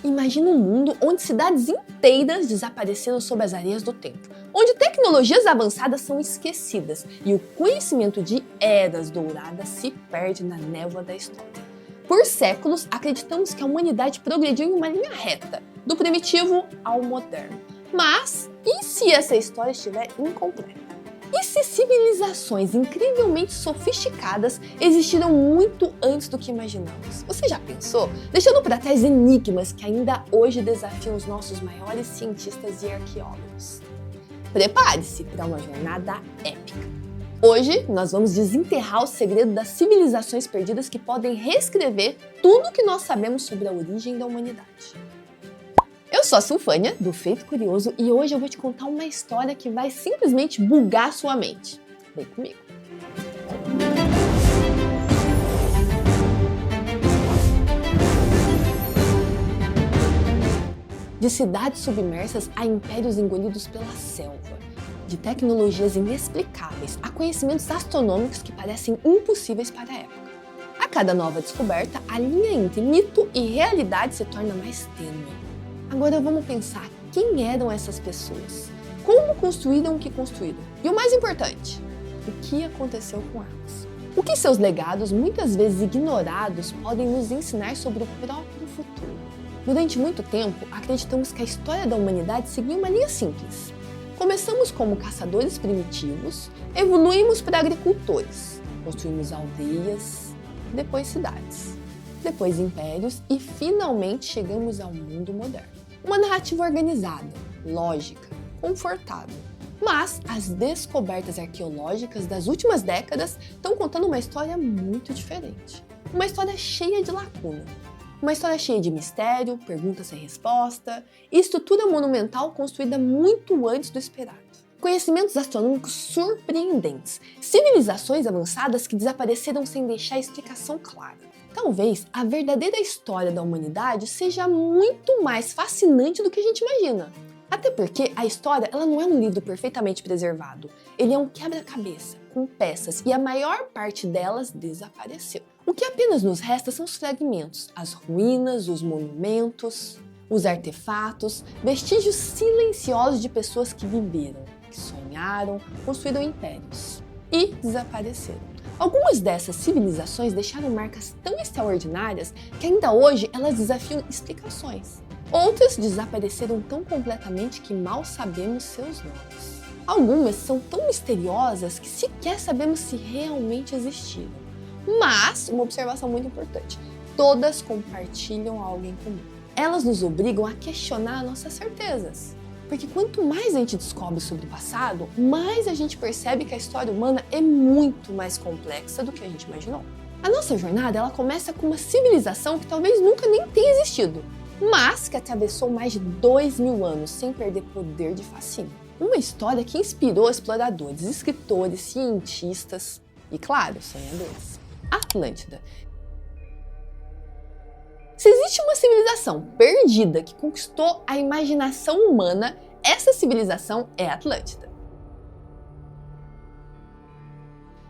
Imagina um mundo onde cidades inteiras desapareceram sob as areias do tempo, onde tecnologias avançadas são esquecidas e o conhecimento de eras douradas se perde na névoa da história. Por séculos, acreditamos que a humanidade progrediu em uma linha reta, do primitivo ao moderno. Mas, e se essa história estiver incompleta? E se civilizações incrivelmente sofisticadas existiram muito antes do que imaginamos? Você já pensou? Deixando para trás enigmas que ainda hoje desafiam os nossos maiores cientistas e arqueólogos. Prepare-se para uma jornada épica. Hoje, nós vamos desenterrar o segredo das civilizações perdidas que podem reescrever tudo o que nós sabemos sobre a origem da humanidade. Eu sou a Silvânia, do Feito Curioso, e hoje eu vou te contar uma história que vai simplesmente bugar sua mente. Vem comigo! De cidades submersas a impérios engolidos pela selva, de tecnologias inexplicáveis a conhecimentos astronômicos que parecem impossíveis para a época. A cada nova descoberta, a linha entre mito e realidade se torna mais tênue. Agora vamos pensar quem eram essas pessoas, como construíram o que construíram e o mais importante, o que aconteceu com elas. O que seus legados, muitas vezes ignorados, podem nos ensinar sobre o próprio futuro. Durante muito tempo, acreditamos que a história da humanidade seguia uma linha simples. Começamos como caçadores primitivos, evoluímos para agricultores, construímos aldeias, depois cidades, depois impérios e finalmente chegamos ao mundo moderno. Uma narrativa organizada, lógica, confortável. Mas as descobertas arqueológicas das últimas décadas estão contando uma história muito diferente. Uma história cheia de lacuna. Uma história cheia de mistério, pergunta sem resposta e estrutura monumental construída muito antes do esperado. Conhecimentos astronômicos surpreendentes, civilizações avançadas que desapareceram sem deixar explicação clara. Talvez a verdadeira história da humanidade seja muito mais fascinante do que a gente imagina. Até porque a história ela não é um livro perfeitamente preservado. Ele é um quebra-cabeça, com peças, e a maior parte delas desapareceu. O que apenas nos resta são os fragmentos, as ruínas, os monumentos, os artefatos, vestígios silenciosos de pessoas que viveram, que sonharam, construíram impérios e desapareceram. Algumas dessas civilizações deixaram marcas tão extraordinárias que ainda hoje elas desafiam explicações. Outras desapareceram tão completamente que mal sabemos seus nomes. Algumas são tão misteriosas que sequer sabemos se realmente existiram. Mas, uma observação muito importante, todas compartilham algo em comum. Elas nos obrigam a questionar nossas certezas. Porque quanto mais a gente descobre sobre o passado, mais a gente percebe que a história humana é muito mais complexa do que a gente imaginou. A nossa jornada ela começa com uma civilização que talvez nunca nem tenha existido, mas que atravessou mais de 2000 anos sem perder poder de fascínio. Uma história que inspirou exploradores, escritores, cientistas e, claro, sonhadores. Atlântida. Se existe uma civilização perdida que conquistou a imaginação humana, essa civilização é a Atlântida.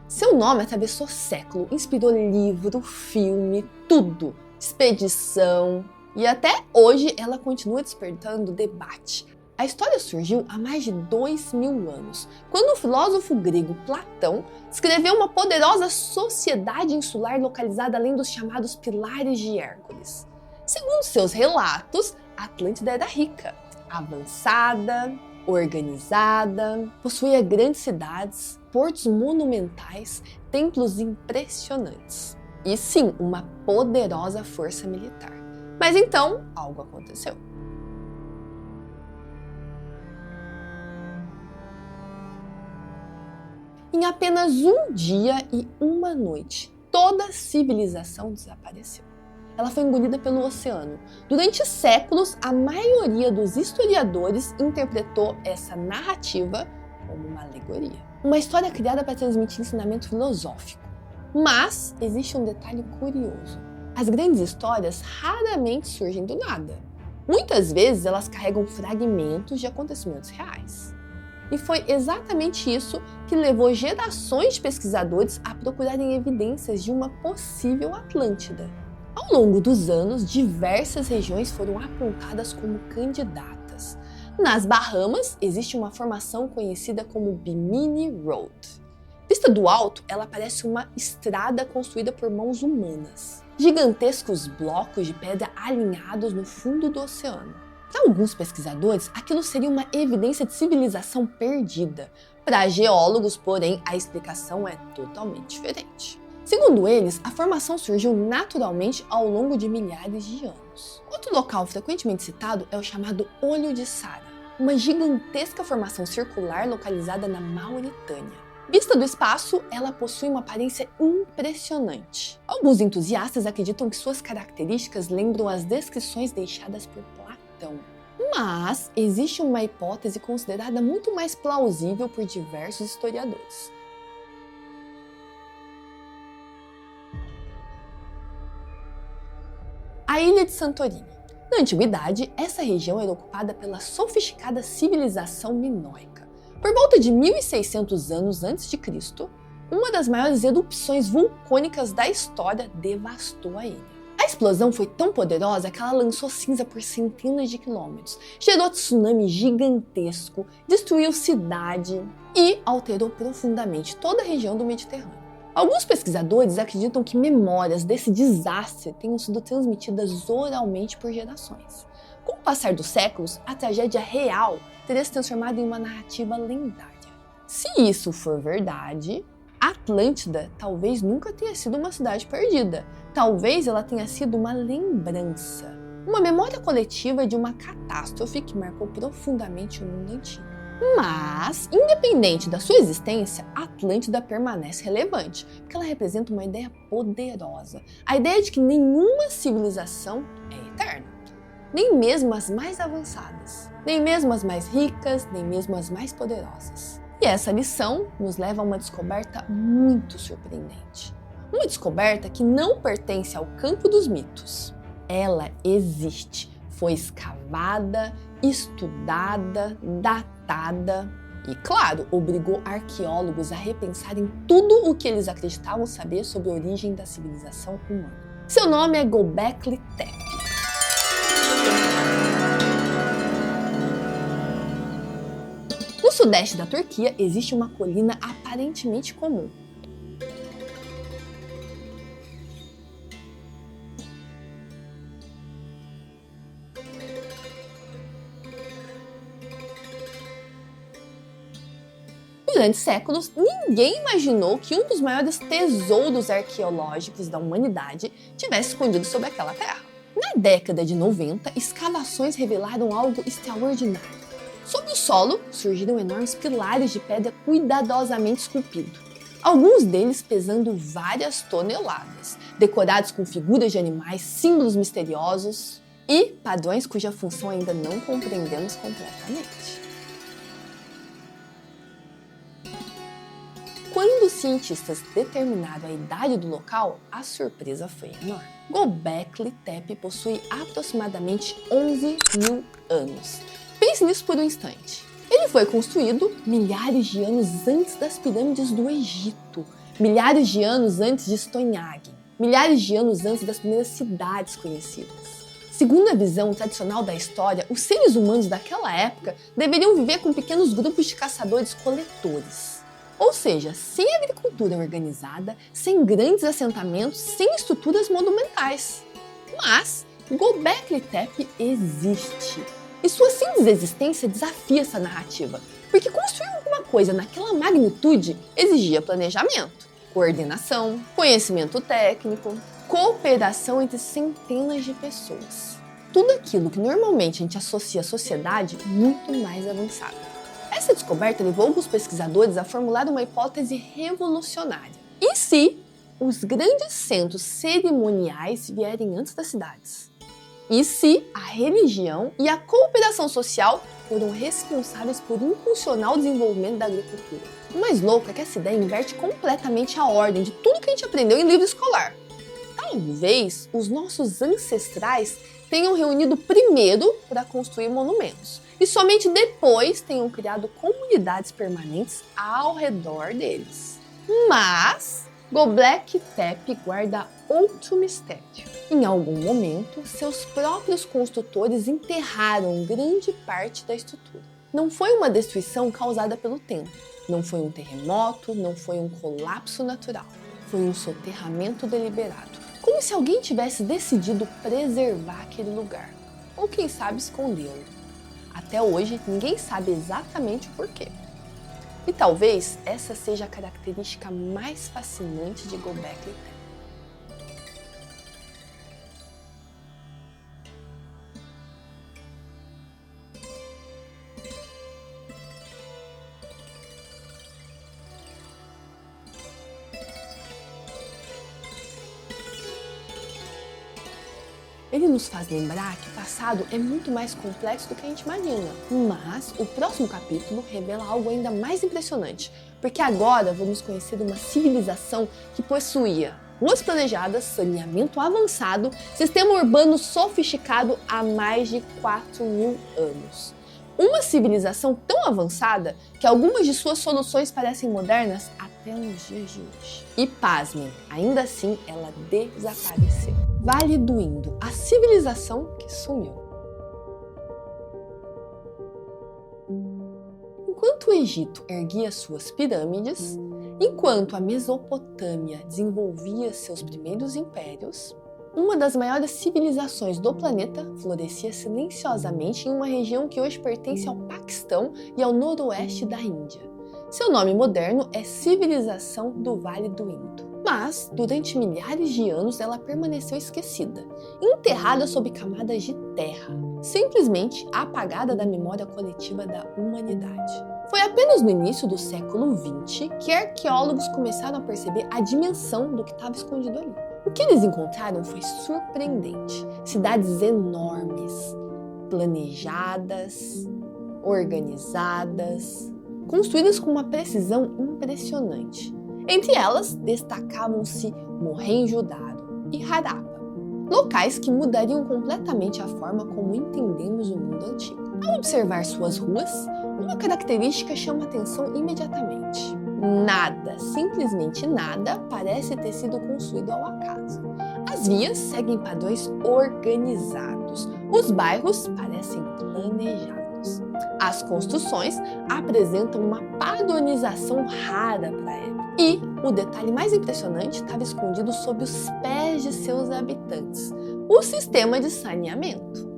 Seu nome atravessou século, inspirou livro, filme, tudo, expedição, e até hoje ela continua despertando debate. A história surgiu há mais de 2000 anos, quando o filósofo grego Platão escreveu uma poderosa sociedade insular localizada além dos chamados Pilares de Hércules. Segundo seus relatos, a Atlântida era rica, avançada, organizada, possuía grandes cidades, portos monumentais, templos impressionantes e sim, uma poderosa força militar. Mas então, algo aconteceu. Em apenas um dia e uma noite, toda a civilização desapareceu. Ela foi engolida pelo oceano. Durante séculos, a maioria dos historiadores interpretou essa narrativa como uma alegoria. Uma história criada para transmitir ensinamento filosófico. Mas existe um detalhe curioso. As grandes histórias raramente surgem do nada. Muitas vezes elas carregam fragmentos de acontecimentos reais. E foi exatamente isso que levou gerações de pesquisadores a procurarem evidências de uma possível Atlântida. Ao longo dos anos, diversas regiões foram apontadas como candidatas. Nas Bahamas, existe uma formação conhecida como Bimini Road. Vista do alto, ela parece uma estrada construída por mãos humanas. Gigantescos blocos de pedra alinhados no fundo do oceano. Para alguns pesquisadores, aquilo seria uma evidência de civilização perdida. Para geólogos, porém, a explicação é totalmente diferente. Segundo eles, a formação surgiu naturalmente ao longo de milhares de anos. Outro local frequentemente citado é o chamado Olho de Sara, uma gigantesca formação circular localizada na Mauritânia. Vista do espaço, ela possui uma aparência impressionante. Alguns entusiastas acreditam que suas características lembram as descrições deixadas por Platão. Mas existe uma hipótese considerada muito mais plausível por diversos historiadores. A ilha de Santorini. Na antiguidade, essa região era ocupada pela sofisticada civilização minoica. Por volta de 1600 anos antes de Cristo, uma das maiores erupções vulcânicas da história devastou a ilha. A explosão foi tão poderosa que ela lançou cinza por centenas de quilômetros, gerou tsunami gigantesco, destruiu cidade e alterou profundamente toda a região do Mediterrâneo. Alguns pesquisadores acreditam que memórias desse desastre tenham sido transmitidas oralmente por gerações. Com o passar dos séculos, a tragédia real teria se transformado em uma narrativa lendária. Se isso for verdade, Atlântida talvez nunca tenha sido uma cidade perdida. Talvez ela tenha sido uma lembrança, uma memória coletiva de uma catástrofe que marcou profundamente o mundo antigo. Mas, independente da sua existência, Atlântida permanece relevante, porque ela representa uma ideia poderosa. A ideia de que nenhuma civilização é eterna. Nem mesmo as mais avançadas, nem mesmo as mais ricas, nem mesmo as mais poderosas. E essa lição nos leva a uma descoberta muito surpreendente. Uma descoberta que não pertence ao campo dos mitos. Ela existe, foi escavada, estudada, datada e, claro, obrigou arqueólogos a repensarem tudo o que eles acreditavam saber sobre a origem da civilização humana. Seu nome é Göbekli Tepe. No sudeste da Turquia existe uma colina aparentemente comum. Durante séculos, ninguém imaginou que um dos maiores tesouros arqueológicos da humanidade tivesse escondido sob aquela terra. Na década de 90, escavações revelaram algo extraordinário. Sob o solo, surgiram enormes pilares de pedra cuidadosamente esculpidos, alguns deles pesando várias toneladas, decorados com figuras de animais, símbolos misteriosos e padrões cuja função ainda não compreendemos completamente. Quando os cientistas determinaram a idade do local, a surpresa foi enorme. Göbekli Tepe possui aproximadamente 11 mil anos. Pense nisso por um instante. Ele foi construído milhares de anos antes das pirâmides do Egito, milhares de anos antes de Stonehenge, milhares de anos antes das primeiras cidades conhecidas. Segundo a visão tradicional da história, os seres humanos daquela época deveriam viver com pequenos grupos de caçadores-coletores. Ou seja, sem agricultura organizada, sem grandes assentamentos, sem estruturas monumentais. Mas Göbekli Tepe existe. E sua simples existência desafia essa narrativa, porque construir alguma coisa naquela magnitude exigia planejamento, coordenação, conhecimento técnico, cooperação entre centenas de pessoas. Tudo aquilo que normalmente a gente associa à sociedade muito mais avançada. Essa descoberta levou alguns pesquisadores a formular uma hipótese revolucionária. E se os grandes centros cerimoniais vierem antes das cidades? E se a religião e a cooperação social foram responsáveis por impulsionar o desenvolvimento da agricultura? O mais louco é que essa ideia inverte completamente a ordem de tudo que a gente aprendeu em livro escolar. Talvez os nossos ancestrais tenham reunido primeiro para construir monumentos e somente depois tenham criado comunidades permanentes ao redor deles. Mas Göbekli Tepe guarda outro mistério. Em algum momento, seus próprios construtores enterraram grande parte da estrutura. Não foi uma destruição causada pelo tempo, não foi um terremoto, não foi um colapso natural. Foi um soterramento deliberado, como se alguém tivesse decidido preservar aquele lugar, ou quem sabe escondê-lo. Até hoje, ninguém sabe exatamente o porquê. E talvez essa seja a característica mais fascinante de Göbekli Tepe. Ele nos faz lembrar que o passado é muito mais complexo do que a gente imagina. Mas o próximo capítulo revela algo ainda mais impressionante, porque agora vamos conhecer uma civilização que possuía ruas planejadas, saneamento avançado, sistema urbano sofisticado há mais de 4.000 anos. Uma civilização tão avançada que algumas de suas soluções parecem modernas até os dias de hoje. E pasmem, ainda assim ela desapareceu. Vale do Indo, a civilização que sumiu. Enquanto o Egito erguia suas pirâmides, enquanto a Mesopotâmia desenvolvia seus primeiros impérios, uma das maiores civilizações do planeta florescia silenciosamente em uma região que hoje pertence ao Paquistão e ao noroeste da Índia. Seu nome moderno é Civilização do Vale do Indo. Mas, durante milhares de anos, ela permaneceu esquecida, enterrada sob camadas de terra, simplesmente apagada da memória coletiva da humanidade. Foi apenas no início do século XX que arqueólogos começaram a perceber a dimensão do que estava escondido ali. O que eles encontraram foi surpreendente. Cidades enormes, planejadas, organizadas, construídas com uma precisão impressionante. Entre elas, destacavam-se Mohenjo-Daro e Harappa, locais que mudariam completamente a forma como entendemos o mundo antigo. Ao observar suas ruas, uma característica chama atenção imediatamente. Nada, simplesmente nada, parece ter sido construído ao acaso. As vias seguem padrões organizados. Os bairros parecem planejados. As construções apresentam uma padronização rara para a época. E o detalhe mais impressionante estava escondido sob os pés de seus habitantes: o sistema de saneamento.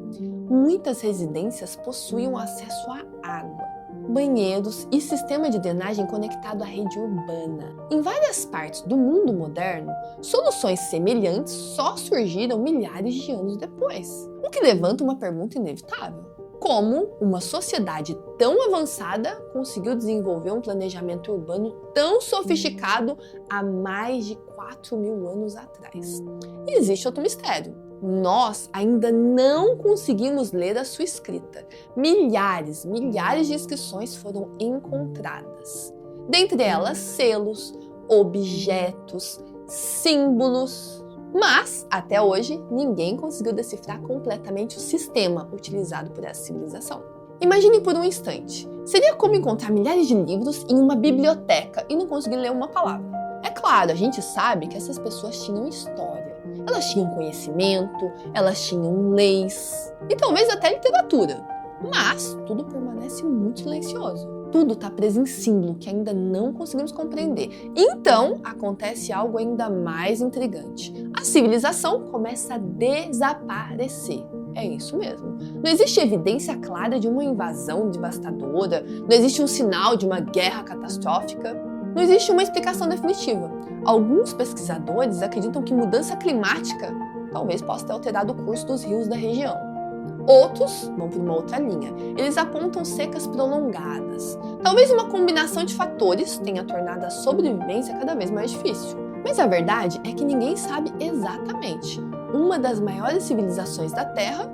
Muitas residências possuíam acesso à água, banheiros e sistema de drenagem conectado à rede urbana. Em várias partes do mundo moderno, soluções semelhantes só surgiram milhares de anos depois, o que levanta uma pergunta inevitável: como uma sociedade tão avançada conseguiu desenvolver um planejamento urbano tão sofisticado há mais de 4.000 anos atrás? E existe outro mistério. Nós ainda não conseguimos ler a sua escrita. Milhares de inscrições foram encontradas. Dentre elas, selos, objetos, símbolos. Mas, até hoje, ninguém conseguiu decifrar completamente o sistema utilizado por essa civilização. Imagine por um instante. Seria como encontrar milhares de livros em uma biblioteca e não conseguir ler uma palavra. É claro, a gente sabe que essas pessoas tinham história. Elas tinham conhecimento, elas tinham leis e talvez até literatura. Mas tudo permanece muito silencioso. Tudo está preso em símbolo que ainda não conseguimos compreender. Então, acontece algo ainda mais intrigante. A civilização começa a desaparecer. É isso mesmo. Não existe evidência clara de uma invasão devastadora, não existe um sinal de uma guerra catastrófica, não existe uma explicação definitiva. Alguns pesquisadores acreditam que mudança climática talvez possa ter alterado o curso dos rios da região. Outros vão por uma outra linha. Eles apontam secas prolongadas. Talvez uma combinação de fatores tenha tornado a sobrevivência cada vez mais difícil. Mas a verdade é que ninguém sabe exatamente. Uma das maiores civilizações da Terra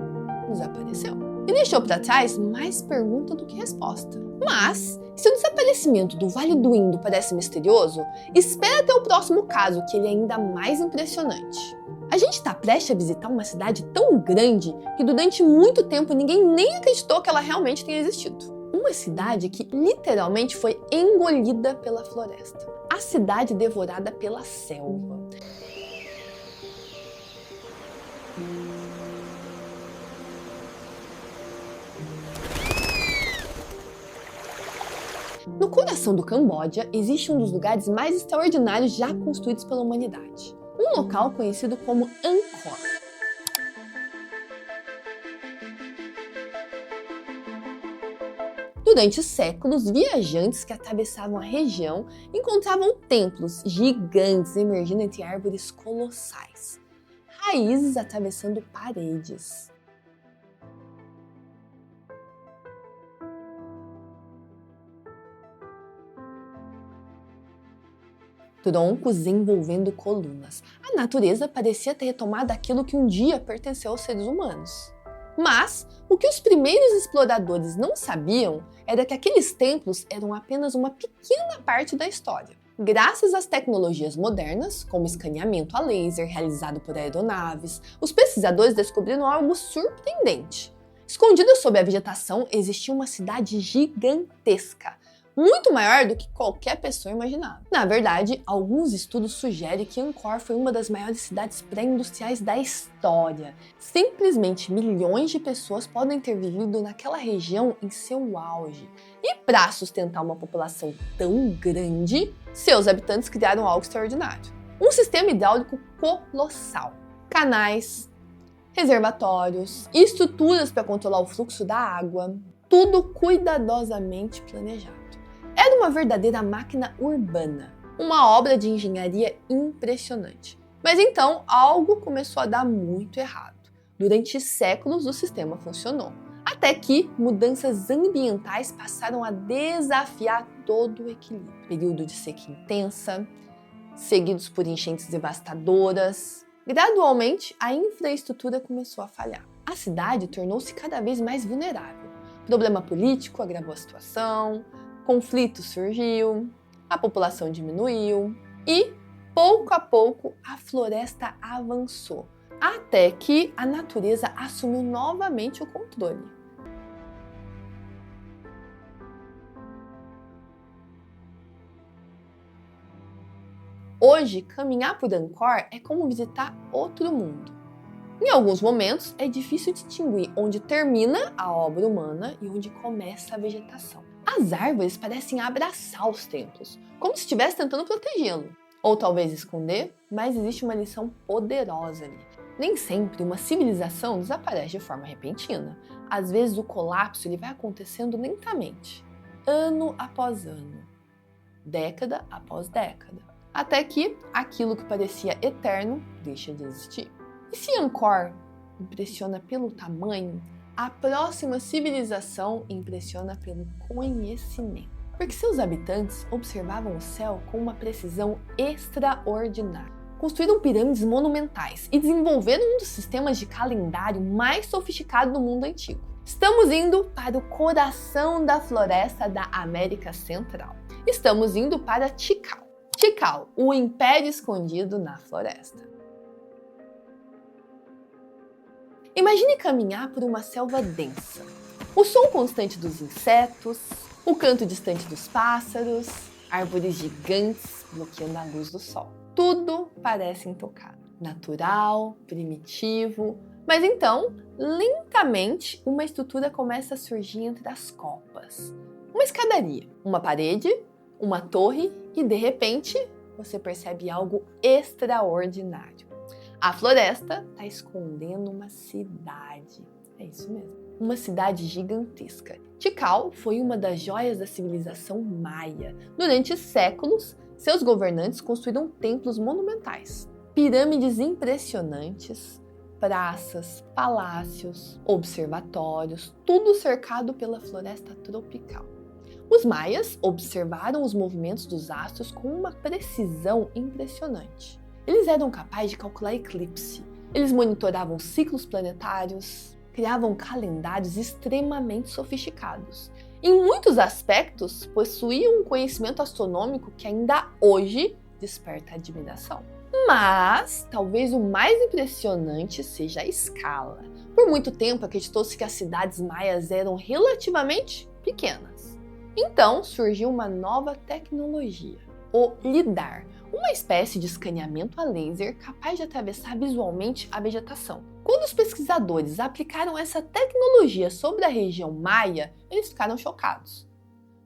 desapareceu. E deixou para trás mais pergunta do que resposta. Mas, se o desaparecimento do Vale do Indo parece misterioso, espera até o próximo caso, que ele é ainda mais impressionante. A gente está prestes a visitar uma cidade tão grande que durante muito tempo ninguém nem acreditou que ela realmente tenha existido. uma cidade que literalmente foi engolida pela floresta. A cidade devorada pela selva. No coração do Camboja, existe um dos lugares mais extraordinários já construídos pela humanidade. Um local conhecido como Angkor. Durante séculos, viajantes que atravessavam a região encontravam templos gigantes emergindo entre árvores colossais, raízes atravessando paredes. Troncos envolvendo colunas. A natureza parecia ter retomado aquilo que um dia pertenceu aos seres humanos. Mas o que os primeiros exploradores não sabiam era que aqueles templos eram apenas uma pequena parte da história. Graças às tecnologias modernas, como escaneamento a laser realizado por aeronaves, os pesquisadores descobriram algo surpreendente. Escondida sob a vegetação existia uma cidade gigantesca, muito maior do que qualquer pessoa imaginava. Na verdade, alguns estudos sugerem que Angkor foi uma das maiores cidades pré-industriais da história. Simplesmente milhões de pessoas podem ter vivido naquela região em seu auge. E para sustentar uma população tão grande, seus habitantes criaram algo extraordinário. Um sistema hidráulico colossal. Canais, reservatórios, estruturas para controlar o fluxo da água, tudo cuidadosamente planejado. Era uma verdadeira máquina urbana, uma obra de engenharia impressionante. Mas então algo começou a dar muito errado. Durante séculos o sistema funcionou, até que mudanças ambientais passaram a desafiar todo o equilíbrio. Período de sequia intensa, seguidos por enchentes devastadoras. Gradualmente, a infraestrutura começou a falhar. A cidade tornou-se cada vez mais vulnerável. Problema político agravou a situação, conflito surgiu, a população diminuiu e, pouco a pouco, a floresta avançou, até que a natureza assumiu novamente o controle. Hoje, caminhar por Angkor é como visitar outro mundo. Em alguns momentos, é difícil distinguir onde termina a obra humana e onde começa a vegetação. As árvores parecem abraçar os templos, como se estivesse tentando protegê-lo. Ou talvez esconder, mas existe uma lição poderosa ali. Nem sempre uma civilização desaparece de forma repentina. Às vezes o colapso ele vai acontecendo lentamente, ano após ano, década após década, até que aquilo que parecia eterno deixa de existir. E se Angkor impressiona pelo tamanho, a próxima civilização impressiona pelo conhecimento. Porque seus habitantes observavam o céu com uma precisão extraordinária. Construíram pirâmides monumentais e desenvolveram um dos sistemas de calendário mais sofisticados do mundo antigo. Estamos indo para o coração da floresta da América Central. Estamos indo para Tikal. Tikal, o império escondido na floresta. Imagine caminhar por uma selva densa. O som constante dos insetos, o canto distante dos pássaros, árvores gigantes bloqueando a luz do sol. Tudo parece intocado, natural, primitivo. Mas então, lentamente, uma estrutura começa a surgir entre as copas. Uma escadaria, uma parede, uma torre e, de repente, você percebe algo extraordinário. A floresta está escondendo uma cidade. É isso mesmo. Uma cidade gigantesca. Tikal foi uma das joias da civilização maia. Durante séculos, seus governantes construíram templos monumentais, pirâmides impressionantes, praças, palácios, observatórios, tudo cercado pela floresta tropical. Os maias observaram os movimentos dos astros com uma precisão impressionante. Eles eram capazes de calcular eclipse, eles monitoravam ciclos planetários, criavam calendários extremamente sofisticados. Em muitos aspectos, possuíam um conhecimento astronômico que ainda hoje desperta admiração. Mas, talvez o mais impressionante seja a escala. Por muito tempo, acreditou-se que as cidades maias eram relativamente pequenas. Então surgiu uma nova tecnologia, o LIDAR, uma espécie de escaneamento a laser capaz de atravessar visualmente a vegetação. Quando os pesquisadores aplicaram essa tecnologia sobre a região maia, eles ficaram chocados.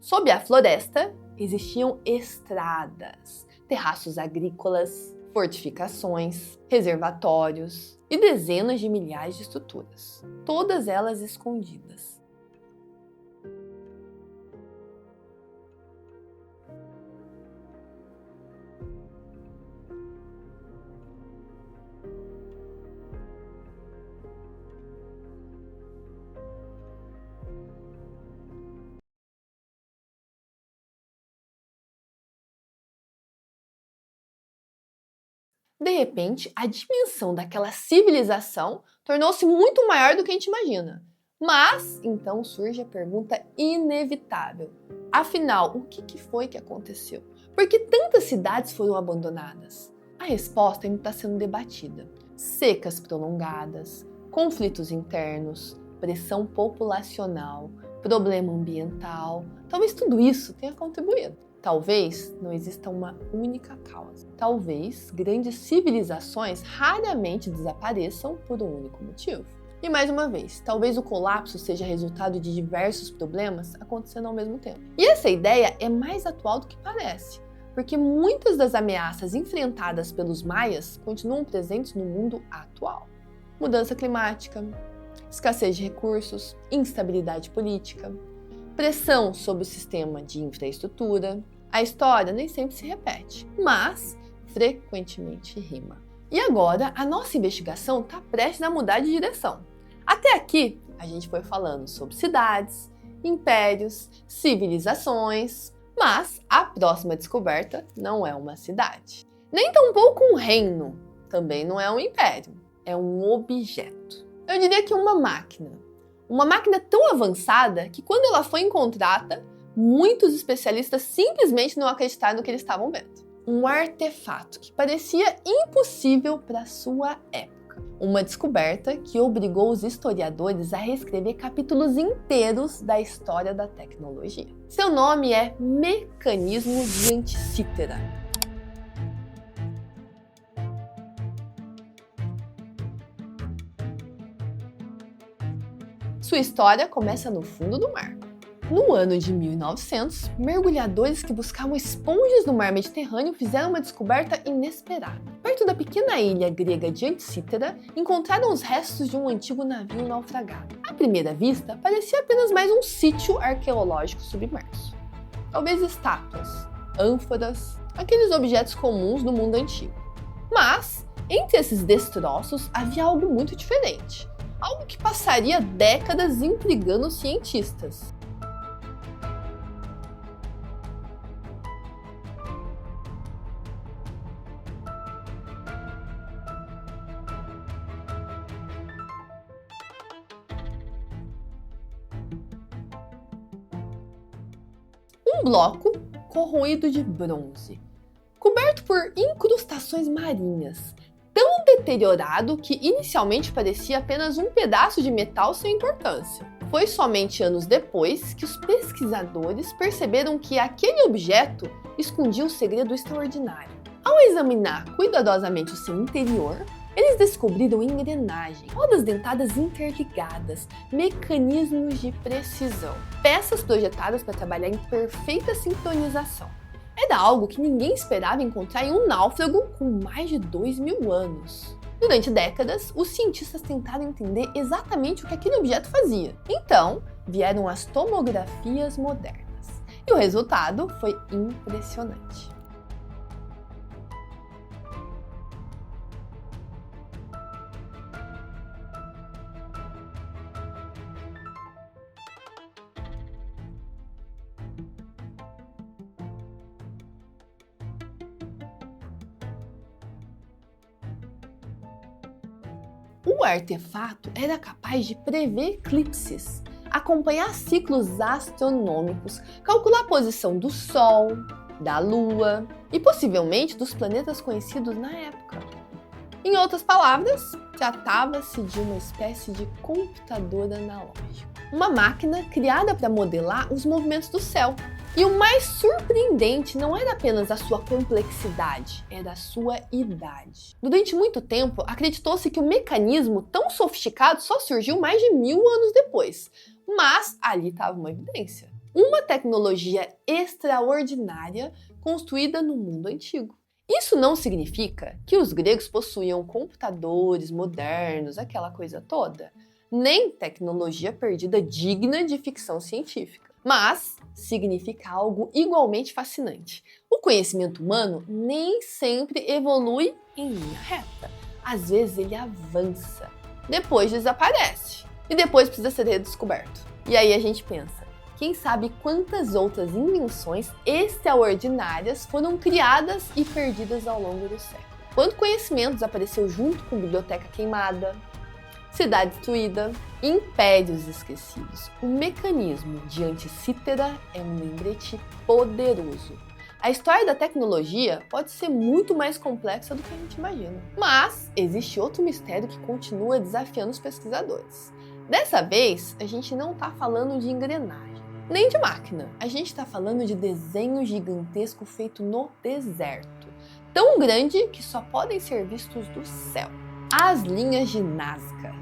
Sob a floresta, existiam estradas, terraços agrícolas, fortificações, reservatórios e dezenas de milhares de estruturas, todas elas escondidas. De repente, a dimensão daquela civilização tornou-se muito maior do que a gente imagina. Mas, então surge a pergunta inevitável. Afinal, o que foi que aconteceu? Por que tantas cidades foram abandonadas? A resposta ainda está sendo debatida. Secas prolongadas, conflitos internos, pressão populacional, problema ambiental, talvez tudo isso tenha contribuído. Talvez não exista uma única causa. Talvez grandes civilizações raramente desapareçam por um único motivo. E mais uma vez, talvez o colapso seja resultado de diversos problemas acontecendo ao mesmo tempo. E essa ideia é mais atual do que parece, porque muitas das ameaças enfrentadas pelos maias continuam presentes no mundo atual. Mudança climática, escassez de recursos, instabilidade política, pressão sobre o sistema de infraestrutura. A história nem sempre se repete, mas frequentemente rima. E agora, a nossa investigação está prestes a mudar de direção. Até aqui, a gente foi falando sobre cidades, impérios, civilizações, mas a próxima descoberta não é uma cidade. Nem tampouco um reino, também não é um império, é um objeto. Eu diria que uma máquina. Uma máquina tão avançada que quando ela foi encontrada, muitos especialistas simplesmente não acreditaram no que eles estavam vendo. Um artefato que parecia impossível para sua época. Uma descoberta que obrigou os historiadores a reescrever capítulos inteiros da história da tecnologia. Seu nome é Mecanismo de Anticítera. Sua história começa no fundo do mar. No ano de 1900, mergulhadores que buscavam esponjas no mar Mediterrâneo fizeram uma descoberta inesperada. Perto da pequena ilha grega de Anticítera, encontraram os restos de um antigo navio naufragado. À primeira vista, parecia apenas mais um sítio arqueológico submerso. Talvez estátuas, ânforas, aqueles objetos comuns do mundo antigo. Mas, entre esses destroços, havia algo muito diferente. Algo que passaria décadas intrigando os cientistas. Um bloco corroído de bronze, coberto por incrustações marinhas, tão deteriorado que inicialmente parecia apenas um pedaço de metal sem importância. Foi somente anos depois que os pesquisadores perceberam que aquele objeto escondia um segredo extraordinário. Ao examinar cuidadosamente o seu interior, eles descobriram engrenagens, rodas dentadas interligadas, mecanismos de precisão, peças projetadas para trabalhar em perfeita sincronização. Era algo que ninguém esperava encontrar em um náufrago com mais de 2000 anos. Durante décadas, os cientistas tentaram entender exatamente o que aquele objeto fazia. Então, vieram as tomografias modernas. E o resultado foi impressionante. O artefato era capaz de prever eclipses, acompanhar ciclos astronômicos, calcular a posição do Sol, da Lua e possivelmente dos planetas conhecidos na época. Em outras palavras, tratava-se de uma espécie de computador analógico. Uma máquina criada para modelar os movimentos do céu. E o mais surpreendente não era apenas a sua complexidade, era a sua idade. Durante muito tempo, acreditou-se que o mecanismo tão sofisticado só surgiu mais de 1000 anos depois. Mas ali estava uma evidência. Uma tecnologia extraordinária construída no mundo antigo. Isso não significa que os gregos possuíam computadores modernos, aquela coisa toda, nem tecnologia perdida digna de ficção científica. Mas significa algo igualmente fascinante. O conhecimento humano nem sempre evolui em linha reta. Às vezes ele avança, depois desaparece e depois precisa ser redescoberto. E aí a gente pensa, quem sabe quantas outras invenções extraordinárias foram criadas e perdidas ao longo do século. Quanto conhecimento desapareceu junto com biblioteca queimada, cidade destruída, impérios esquecidos. O mecanismo de Antícitera é um lembrete poderoso. A história da tecnologia pode ser muito mais complexa do que a gente imagina. Mas existe outro mistério que continua desafiando os pesquisadores. Dessa vez, a gente não está falando de engrenagem, nem de máquina. A gente está falando de desenho gigantesco feito no deserto. Tão grande que só podem ser vistos do céu. As linhas de Nazca.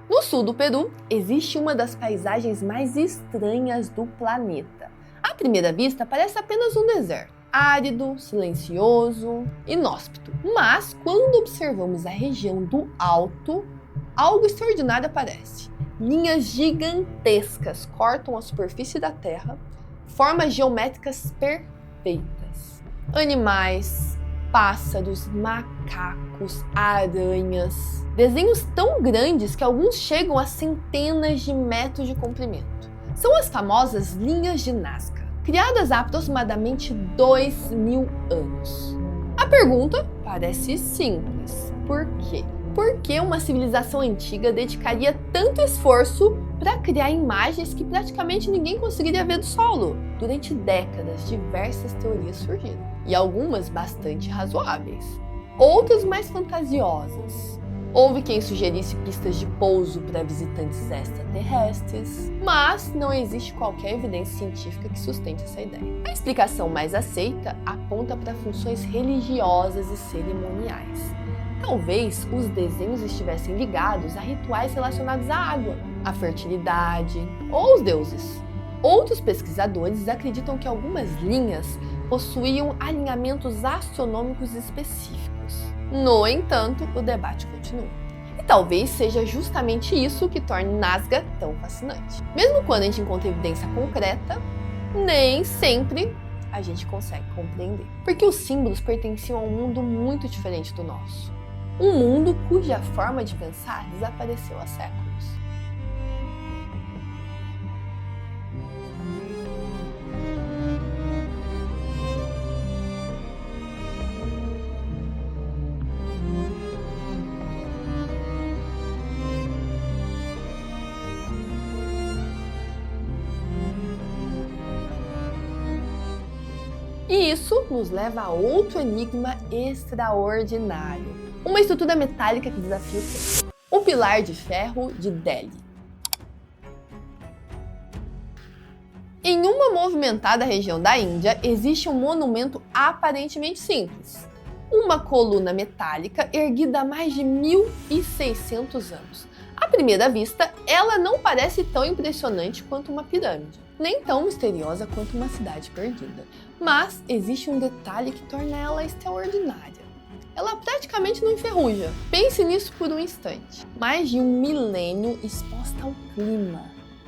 No sul do Peru, existe uma das paisagens mais estranhas do planeta. À primeira vista, parece apenas um deserto, árido, silencioso, inóspito. Mas, quando observamos a região do alto, algo extraordinário aparece. Linhas gigantescas cortam a superfície da Terra, formas geométricas perfeitas. Animais, pássaros, macacos, aranhas. Desenhos tão grandes que alguns chegam a centenas de metros de comprimento. São as famosas linhas de Nazca, criadas há aproximadamente 2000 anos. A pergunta parece simples. Por quê? Por que uma civilização antiga dedicaria tanto esforço para criar imagens que praticamente ninguém conseguiria ver do solo? Durante décadas, diversas teorias surgiram, e algumas bastante razoáveis, outras mais fantasiosas. Houve quem sugerisse pistas de pouso para visitantes extraterrestres, mas não existe qualquer evidência científica que sustente essa ideia. A explicação mais aceita aponta para funções religiosas e cerimoniais. Talvez os desenhos estivessem ligados a rituais relacionados à água, à fertilidade ou aos deuses. Outros pesquisadores acreditam que algumas linhas possuíam alinhamentos astronômicos específicos. No entanto, o debate continua. E talvez seja justamente isso que torne Nazca tão fascinante. Mesmo quando a gente encontra evidência concreta, nem sempre a gente consegue compreender. Porque os símbolos pertenciam a um mundo muito diferente do nosso. Um mundo cuja forma de pensar desapareceu há séculos. E isso nos leva a outro enigma extraordinário. Uma estrutura metálica que desafia o tempo. O pilar de ferro de Delhi. Em uma movimentada região da Índia, existe um monumento aparentemente simples. Uma coluna metálica erguida há mais de 1600 anos. À primeira vista, ela não parece tão impressionante quanto uma pirâmide, nem tão misteriosa quanto uma cidade perdida. Mas existe um detalhe que torna ela extraordinária. Ela praticamente não enferruja. Pense nisso por um instante. Mais de 1 milênio exposta ao clima,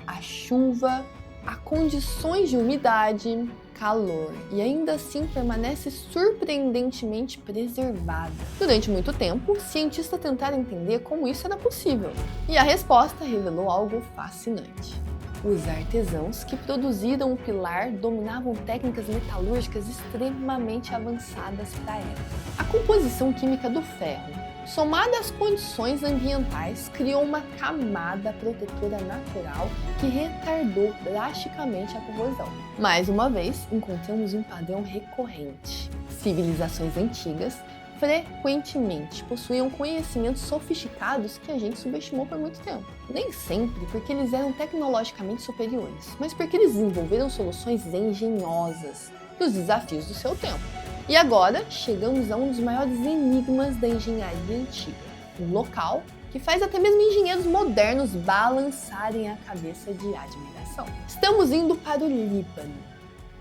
à chuva, a condições de umidade, calor, e ainda assim permanece surpreendentemente preservada. Durante muito tempo, cientistas tentaram entender como isso era possível, e a resposta revelou algo fascinante. Os artesãos que produziram o pilar dominavam técnicas metalúrgicas extremamente avançadas para a época. A composição química do ferro, somada às condições ambientais, criou uma camada protetora natural que retardou drasticamente a corrosão. Mais uma vez, encontramos um padrão recorrente. Civilizações antigas frequentemente possuíam conhecimentos sofisticados que a gente subestimou por muito tempo. Nem sempre porque eles eram tecnologicamente superiores, mas porque eles desenvolveram soluções engenhosas para os desafios do seu tempo. E agora chegamos a um dos maiores enigmas da engenharia antiga, um local que faz até mesmo engenheiros modernos balançarem a cabeça de admiração. Estamos indo para o Líbano.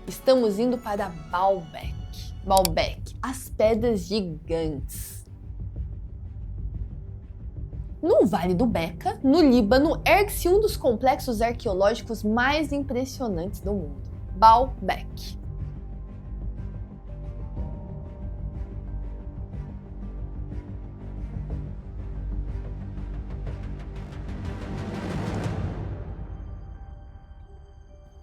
Estamos indo para Baalbek. Baalbek, as pedras gigantes. No Vale do Beqa, no Líbano, ergue-se um dos complexos arqueológicos mais impressionantes do mundo, Baalbek.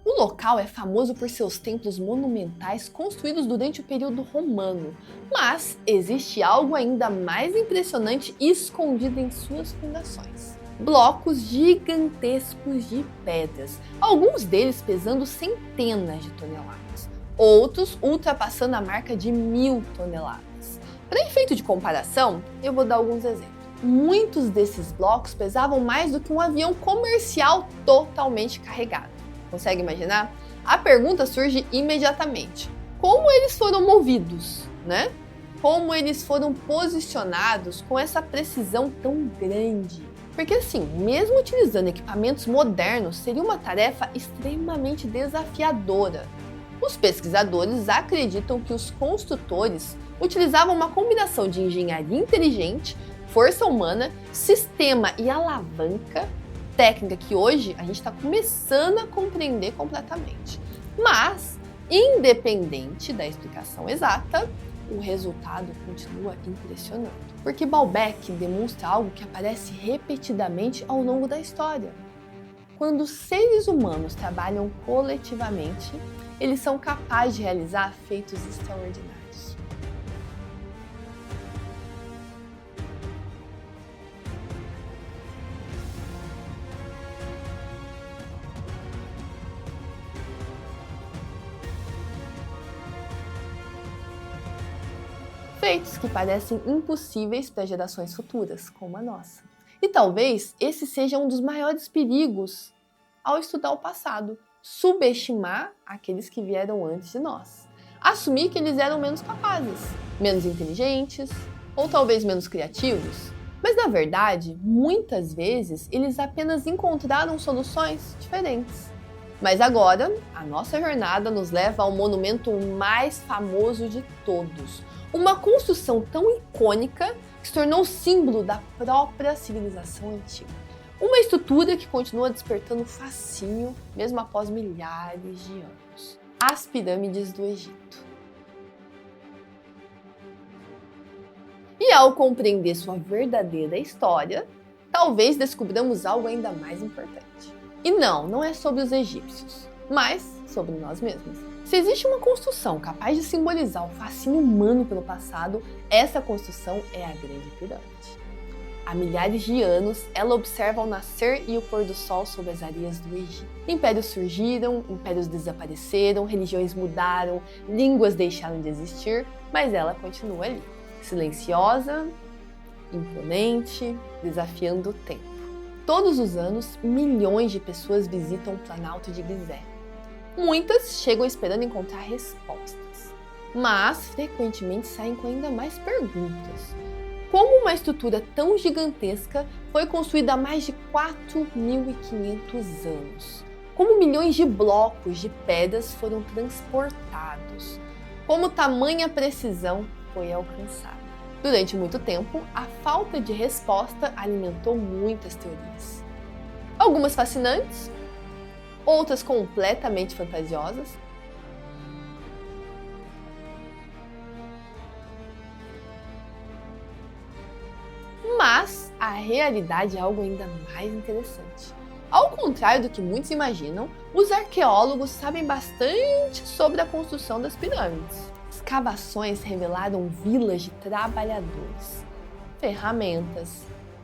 O local é famoso por seus templos monumentais construídos durante o período romano, mas existe algo ainda mais impressionante escondido em suas fundações. Blocos gigantescos de pedras, alguns deles pesando centenas de toneladas, outros ultrapassando a marca de 1000 toneladas. Para efeito de comparação, eu vou dar alguns exemplos. Muitos desses blocos pesavam mais do que um avião comercial totalmente carregado. Consegue imaginar? A pergunta surge imediatamente. Como eles foram movidos, né? Como eles foram posicionados com essa precisão tão grande? Porque assim, mesmo utilizando equipamentos modernos, seria uma tarefa extremamente desafiadora. Os pesquisadores acreditam que os construtores utilizavam uma combinação de engenharia inteligente, força humana, sistema e alavanca, técnica que hoje a gente está começando a compreender completamente. Mas, independente da explicação exata, o resultado continua impressionante. Porque Baalbek demonstra algo que aparece repetidamente ao longo da história. Quando seres humanos trabalham coletivamente, eles são capazes de realizar feitos extraordinários. Feitos que parecem impossíveis para gerações futuras, como a nossa. E talvez esse seja um dos maiores perigos ao estudar o passado, subestimar aqueles que vieram antes de nós. Assumir que eles eram menos capazes, menos inteligentes, ou talvez menos criativos. Mas na verdade, muitas vezes, eles apenas encontraram soluções diferentes. Mas agora, a nossa jornada nos leva ao monumento mais famoso de todos. Uma construção tão icônica que se tornou símbolo da própria civilização antiga. Uma estrutura que continua despertando fascínio mesmo após milhares de anos. As pirâmides do Egito. E ao compreender sua verdadeira história, talvez descobramos algo ainda mais importante. E não é sobre os egípcios, mas sobre nós mesmos. Se existe uma construção capaz de simbolizar o fascínio humano pelo passado, essa construção é a Grande Pirâmide. Há milhares de anos, ela observa o nascer e o pôr do sol sobre as areias do Egito. Impérios surgiram, impérios desapareceram, religiões mudaram, línguas deixaram de existir, mas ela continua ali, silenciosa, imponente, desafiando o tempo. Todos os anos, milhões de pessoas visitam o Planalto de Gizé. Muitas chegam esperando encontrar respostas, mas frequentemente saem com ainda mais perguntas. Como uma estrutura tão gigantesca foi construída há mais de 4.500 anos? Como milhões de blocos de pedras foram transportados? Como tamanha precisão foi alcançada? Durante muito tempo, a falta de resposta alimentou muitas teorias. Algumas fascinantes, outras completamente fantasiosas. Mas a realidade é algo ainda mais interessante. Ao contrário do que muitos imaginam, os arqueólogos sabem bastante sobre a construção das pirâmides. Escavações revelaram vilas de trabalhadores, ferramentas,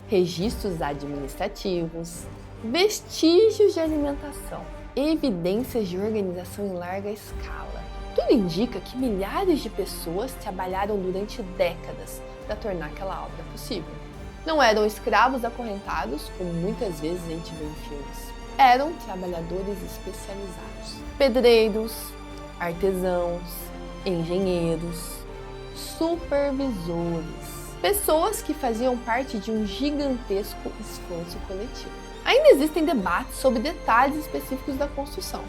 registros administrativos, vestígios de alimentação, evidências de organização em larga escala. Tudo indica que milhares de pessoas trabalharam durante décadas para tornar aquela obra possível. Não eram escravos acorrentados, como muitas vezes a gente vê em filmes. Eram trabalhadores especializados. Pedreiros, artesãos, engenheiros, supervisores. Pessoas que faziam parte de um gigantesco esforço coletivo. Ainda existem debates sobre detalhes específicos da construção,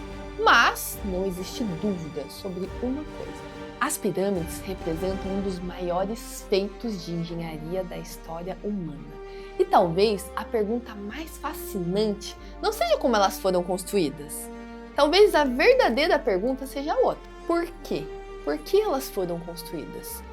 mas não existe dúvida sobre uma coisa. As pirâmides representam um dos maiores feitos de engenharia da história humana. E talvez a pergunta mais fascinante não seja como elas foram construídas. Talvez a verdadeira pergunta seja outra. Por quê? Por que elas foram construídas?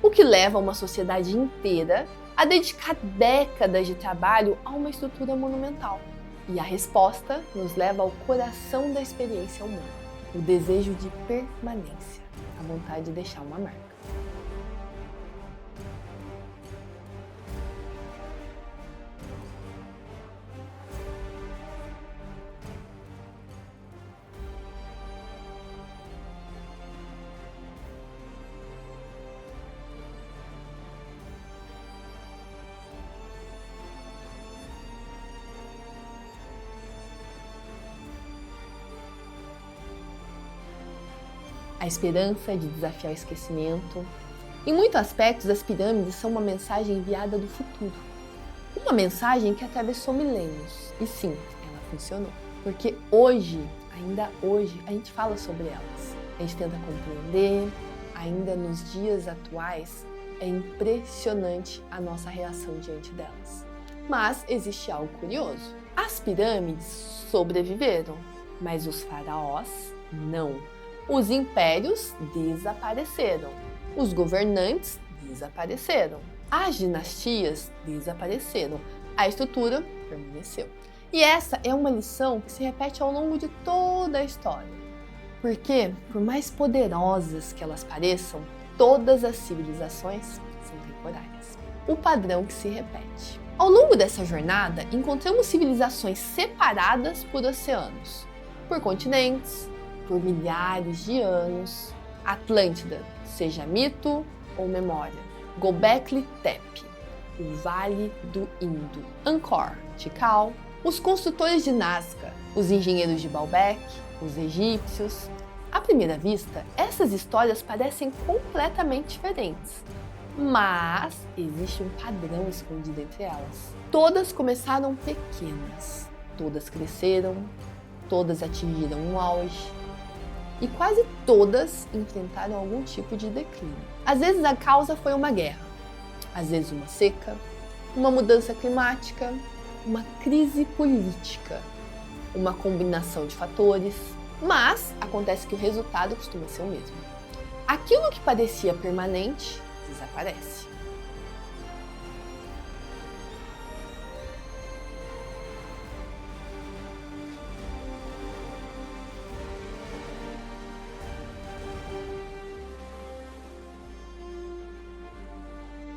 O que leva uma sociedade inteira a dedicar décadas de trabalho a uma estrutura monumental. E a resposta nos leva ao coração da experiência humana, o desejo de permanência, a vontade de deixar uma marca. A esperança de desafiar o esquecimento. Em muitos aspectos, as pirâmides são uma mensagem enviada do futuro. Uma mensagem que atravessou milênios. E sim, ela funcionou. Porque hoje, ainda hoje, a gente fala sobre elas. A gente tenta compreender, ainda nos dias atuais, é impressionante a nossa reação diante delas. Mas existe algo curioso. As pirâmides sobreviveram, mas os faraós não. Os impérios desapareceram, os governantes desapareceram, as dinastias desapareceram, a estrutura permaneceu. E essa é uma lição que se repete ao longo de toda a história. Porque, por mais poderosas que elas pareçam, todas as civilizações são temporárias. O padrão que se repete. Ao longo dessa jornada, encontramos civilizações separadas por oceanos, por continentes, por milhares de anos. Atlântida, seja mito ou memória. Gobekli Tepe, o Vale do Indo. Angkor, Tikal, os construtores de Nazca, os engenheiros de Baalbek, os egípcios. À primeira vista, essas histórias parecem completamente diferentes, mas existe um padrão escondido entre elas. Todas começaram pequenas, todas cresceram, todas atingiram um auge, e quase todas enfrentaram algum tipo de declínio. Às vezes a causa foi uma guerra, às vezes uma seca, uma mudança climática, uma crise política, uma combinação de fatores, mas acontece que o resultado costuma ser o mesmo. Aquilo que parecia permanente desaparece.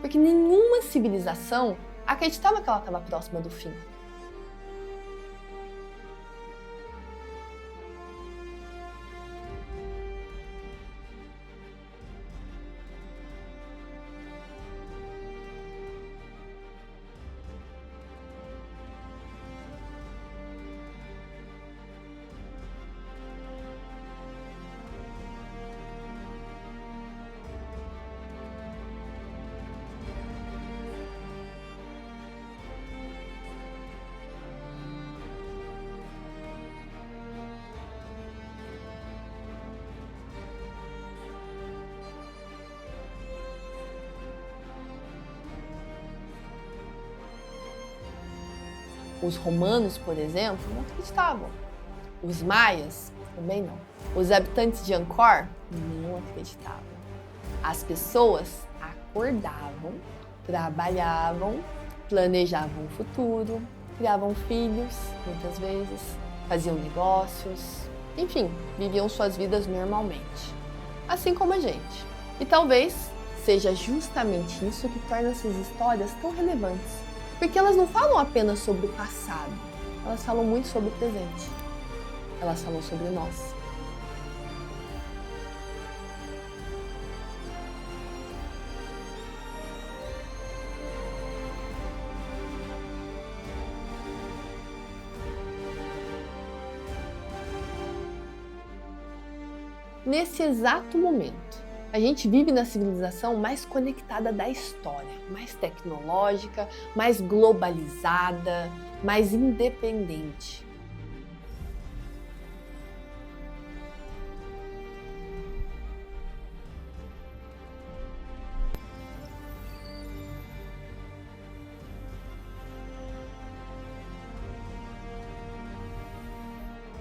Porque nenhuma civilização acreditava que ela estava próxima do fim. Os romanos, por exemplo, não acreditavam. Os maias Também não. Os habitantes de Angkor não acreditavam. As pessoas acordavam, trabalhavam, planejavam o futuro, criavam filhos, muitas vezes, faziam negócios, enfim, viviam suas vidas normalmente, assim como a gente. E talvez seja justamente isso que torna essas histórias tão relevantes, porque elas não falam apenas sobre o passado, elas falam muito sobre o presente, elas falam sobre nós. Nesse exato momento, a gente vive na civilização mais conectada da história, mais tecnológica, mais globalizada, mais independente.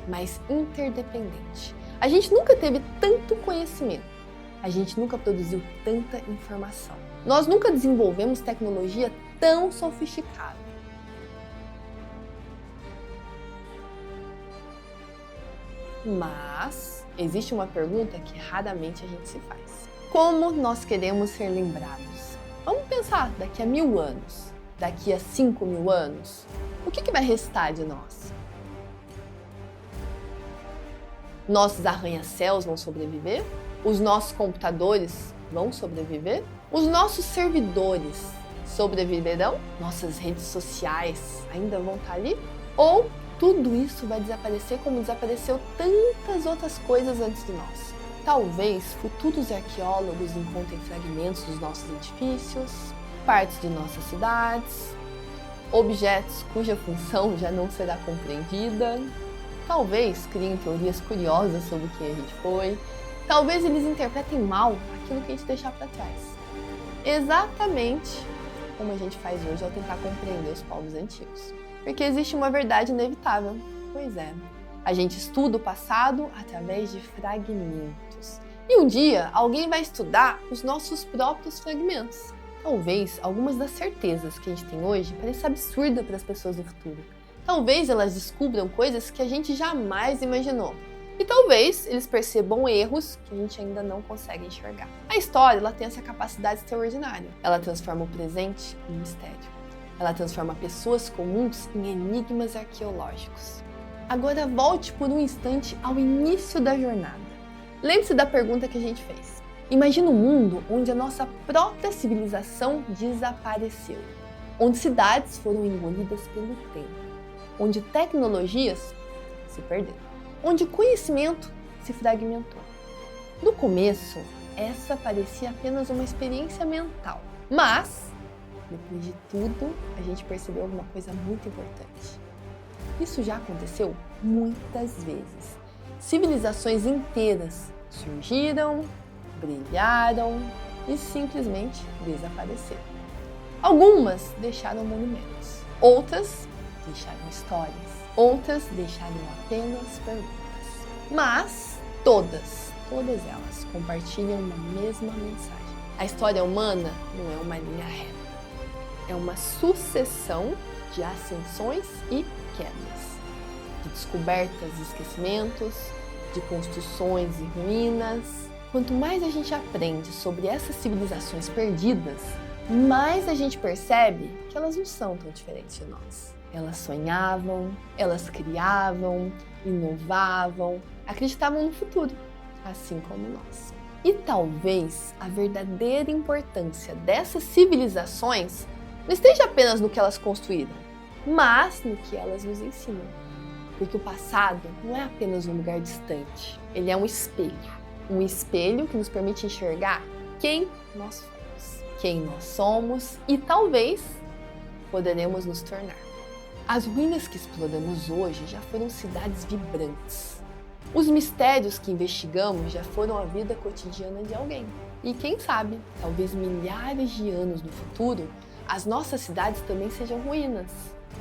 Mais interdependente. A gente nunca teve tanto conhecimento, a gente nunca produziu tanta informação. Nós nunca desenvolvemos tecnologia tão sofisticada. Mas existe uma pergunta que raramente a gente se faz. Como nós queremos ser lembrados? Vamos pensar daqui a 1000 anos, daqui a 5000 anos, o que vai restar de nós? Nossos arranha-céus vão sobreviver? Os nossos computadores vão sobreviver? Os nossos servidores sobreviverão? Nossas redes sociais ainda vão estar ali? Ou tudo isso vai desaparecer como desapareceu tantas outras coisas antes de nós? Talvez futuros arqueólogos encontrem fragmentos dos nossos edifícios, partes de nossas cidades, objetos cuja função já não será compreendida. Talvez criem teorias curiosas sobre quem a gente foi. Talvez eles interpretem mal aquilo que a gente deixar para trás. Exatamente como a gente faz hoje ao tentar compreender os povos antigos. Porque existe uma verdade inevitável. Pois é, a gente estuda o passado através de fragmentos. E um dia alguém vai estudar os nossos próprios fragmentos. Talvez algumas das certezas que a gente tem hoje pareçam absurdas para as pessoas do futuro. Talvez elas descubram coisas que a gente jamais imaginou. E talvez eles percebam erros que a gente ainda não consegue enxergar. A história ela tem essa capacidade extraordinária. Ela transforma o presente em mistério. Ela transforma pessoas comuns em enigmas arqueológicos. Agora volte por um instante ao início da jornada. Lembre-se da pergunta que a gente fez. Imagina um mundo onde a nossa própria civilização desapareceu. Onde cidades foram engolidas pelo tempo. Onde tecnologias se perderam, onde conhecimento se fragmentou. No começo, essa parecia apenas uma experiência mental, mas, depois de tudo, a gente percebeu alguma coisa muito importante. Isso já aconteceu muitas vezes. Civilizações inteiras surgiram, brilharam e simplesmente desapareceram. Algumas deixaram monumentos, outras deixaram histórias, outras deixaram apenas perguntas. Mas todas elas compartilham uma mesma mensagem. A história humana não é uma linha reta. É uma sucessão de ascensões e quedas, de descobertas e esquecimentos, de construções e ruínas. Quanto mais a gente aprende sobre essas civilizações perdidas, mais a gente percebe que elas não são tão diferentes de nós. Elas sonhavam, elas criavam, inovavam, acreditavam no futuro, assim como nós. E talvez a verdadeira importância dessas civilizações não esteja apenas no que elas construíram, mas no que elas nos ensinam. Porque o passado não é apenas um lugar distante, ele é um espelho que nos permite enxergar quem nós somos e talvez poderemos nos tornar. As ruínas que exploramos hoje já foram cidades vibrantes. Os mistérios que investigamos já foram a vida cotidiana de alguém. E quem sabe, talvez milhares de anos no futuro, as nossas cidades também sejam ruínas.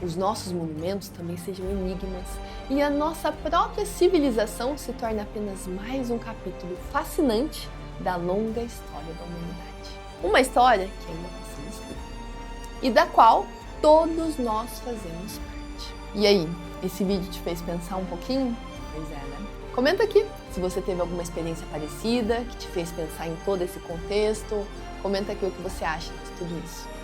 os nossos monumentos também sejam enigmas e a nossa própria civilização se torne apenas mais um capítulo fascinante da longa história da humanidade. Uma história que ainda vai ser escrita e da qual todos nós fazemos parte. E aí, esse vídeo te fez pensar um pouquinho? Pois é, né? Comenta aqui se você teve alguma experiência parecida, que te fez pensar em todo esse contexto. Comenta aqui o que você acha de tudo isso.